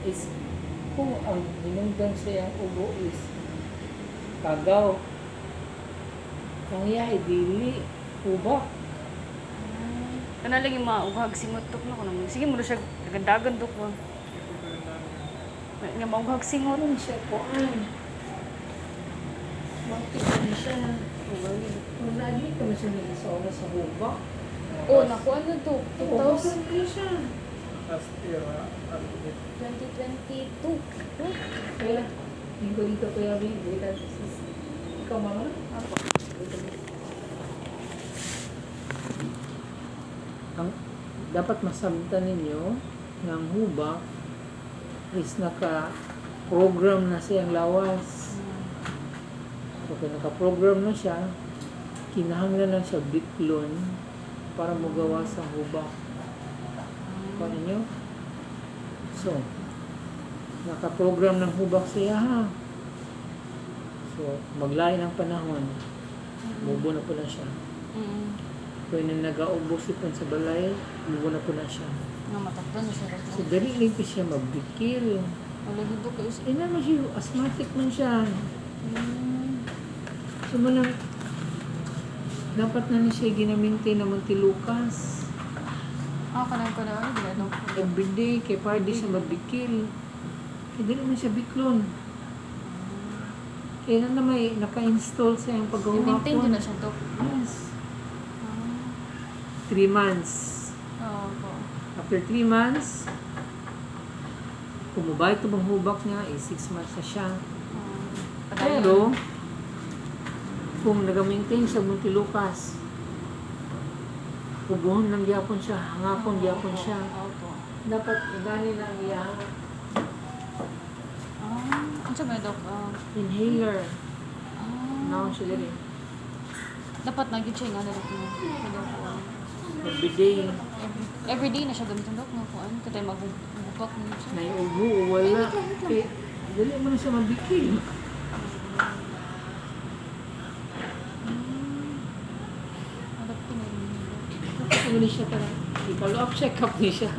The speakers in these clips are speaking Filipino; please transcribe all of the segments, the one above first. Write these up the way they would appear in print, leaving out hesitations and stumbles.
is kung ang hinungdan sa iyang ubo is kagaw. Ang iya ay dili ubak. Kana lang yung mga ughag singot tok no kuno. Sige mo siya dagandagan tok mo. Nga mga ughag singot. Ano siya kuan? Bakit ano siya? Kung lagi ka mo siya nag-isola sa hubak. Oh, naku ano to? 2,000 ka siya. Last year, 2022. Kaya, hindi ko dito kuya Bing. Ikaw mama? Ako. Ang dapat masabtan ninyo ng hubak is naka-program na siyang lawas. So, kung naka-program na siya, kinahanglan lang siya bitlon para magawa sa hubak. Paano nyo? So, naka-program ng hubak siya ha. So, maglain ang panahon. Mubo na po na siya. Kung nang nag-aubos ipon sa balay, mubo na po na siya. Nga matakdan na siya rin. So, dali lang po siya magbikil. Wala dito kayo sa... Naman siya, asthmatic man siya. So, manang, dapat na siya ginaminti na Montelucas. Kanang ano, ginanong ko. Everyday, kay para di siya magbikil. Kaya dali man siya biklon. Kaya na may naka-install sa yung I-maintain paghahapon. din na siya to. Yes. 3 months. Oo po. After 3 months, kung mabait ito bang hubak niya, 6 months na siya. Pero, kung nag-maintain sa Montelucas, ubuhon lang gyapon siya, hangapon gyapon siya. Opo. Dapat gani na ang iyang Ano sa mga dok? inhaler. Naon siya dali. Dapat nag-check nga na dok mo. Everyday, Everyday na siya gamitin dok mo. Katay magbukak na siya. naiubo o wala. Kaya, dali mo na siya mabikil. Adaptin na rin. Ano ni siya para, i-follow up, check up ni siya.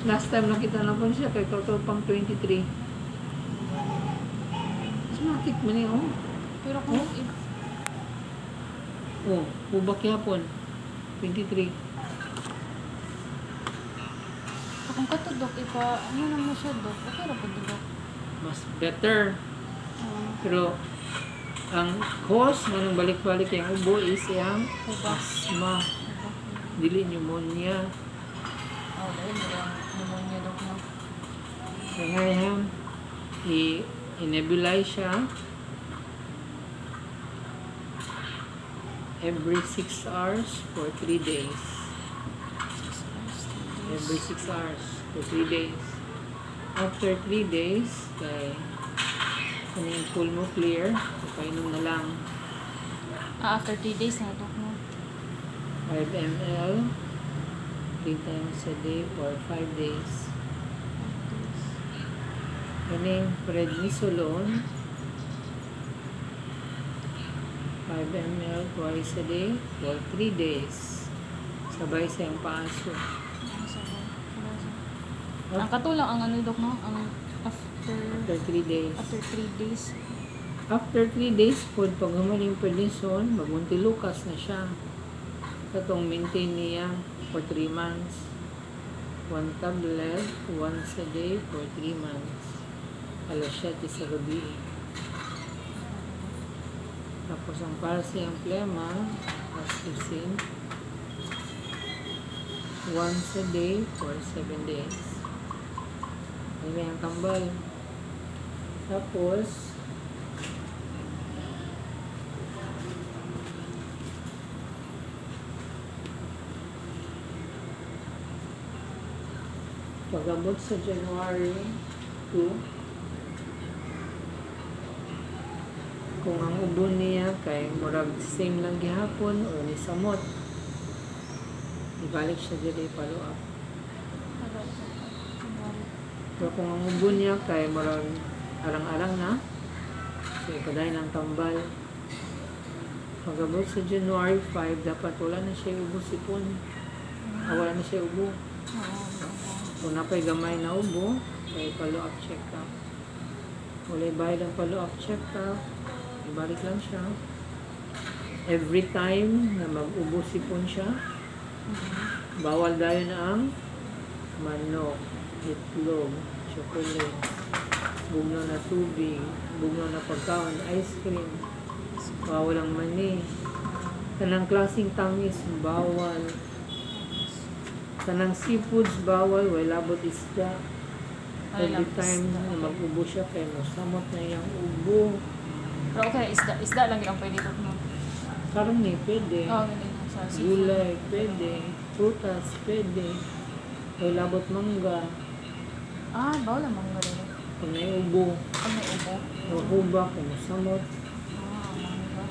Last time nakita na po siya, kay total pang 23. Asthmatic mo niya, oh. Pero kung Oh, hubak yapon. 23. kung kato dok, ano naman siya dok? Okay ra po dok. Mas better. Pero, ang cause ng balik-balik yung ubo is yung asthma. Dili pneumonia. Dahil nila pneumonia dok no. Kaya ngayon, i-nebulize siya every 6 hours for 3 days. Every 6 hours for 3 days. After 3 days, kay kung yung pool mo clear, painom na lang After 3 days na dok no. 5 ml 3 times a day for 5 days. Kaning prednisolone 5 ml twice a day for 3 days. Sabay sa yung paaso. Ang katulang ang ano dok no, ang after After 3 days. 3 days. After 3 days po, pag humaling prednisone, mag-Montelucas na siya. Katong maintain niya for 3 months. 1 tablet, once a day for 3 months. Alas 7 sa gabi. Tapos ang para sa yung plema, astaxanthin, once a day for 7 days. Ay may ang tambal. Tapos, pag-abot sa January 2, kung ang ubo niya kay murag same lang gihapon o ni samot, ibalik siya dili follow up. Pero kung ang ubo niya kay murag arang-arang na, so ikaday ng tambal. Pag-abot sa January 5, dapat wala na siya ubo sipon. Wala na siya ubo. Kung napay gamay na ubo, kay follow-up check-up. Wala bayad ang follow-up check-up. Ibalik lang siya. Every time na mag-ubos sipon siya, bawal dayo na ang manok, itlog, chocolate, bugno na tubig, bugno na pagkaon, ice cream, bawal ang mani. Kanang klaseng tamis, bawal. Kanang seafoods, bawal. Wala labot isda. Every time na mag-ubo siya, kaya masamot na yung ubo. Pero okay, isda lang yung pwede ko no. Karne, pwede. Ganun sa seafood. Gulay, pwede. Prutas, pwede. Wala labot mangga. Bawal ang mangga rin. Kung may ubo, Pag may ubo. mahubak, kung masamot. Mangga.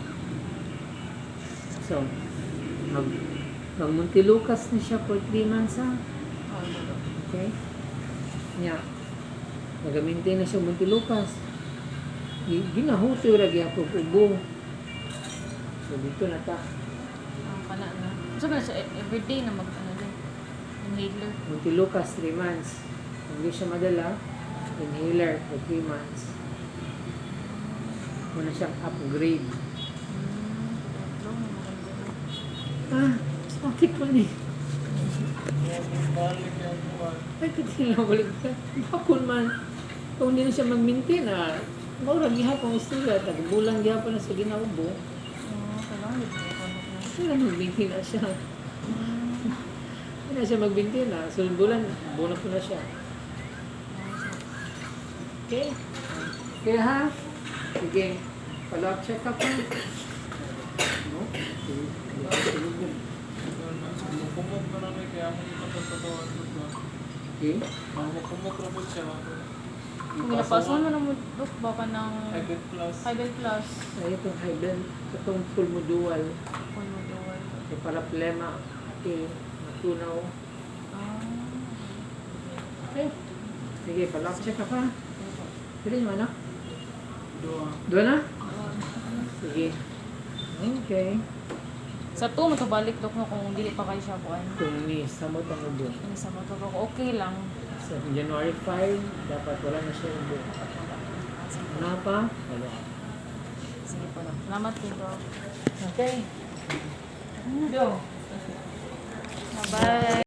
So, magmuntilukas na siya for 3 months ha. Dito. Okay? Nya. Nagamintin na siya muntilukas. Ginahuto yung ragi ako ubo. So, dito na ta. Kana na. So, ba siya everyday na din. Inhaler. Muntilukas 3 months. Kung hindi siya madala, inhaler for 3 months. Muna siyang upgrade. Bakit pa ni? Ay, kasi lang balik ka. Bakit man? Kung hindi na siya mag-maintain maurag gihapon istorya, tagbulang gihapon na sa ginaubo. Kailangan din ko na. Kaya mag-maintain na siya. Hindi na siya mag-maintain na. So, bulan, bunot ko na siya. Okay? Okay ha? Sige. Follow-up check-up ha? No? Makumok na namin kaya mo ipapagpagawan mo ba? Okay? Makumok na po siya. Kung ginapasan mo na mo, Dok, baka ng Hybrid Plus. Hybrid Plus. Ay, itong high belt. Itong full modual. Kung mo dual. May paraplema. Okay. Matunaw. Okay. Sige, follow-up check-up ha? Pwede naman na? Doa. Doon na? Sige. Okay. Sa to, matubalik, Dok, no, kung dili pa kayo siya buwan. Kung ni samot ang ubo. Ini sa mga ko, okay lang. Sa January 5, dapat wala na siya ubo. Ano pa? Wala. Sige po, Dok. Salamat dito. Okay. Go. Bye-bye.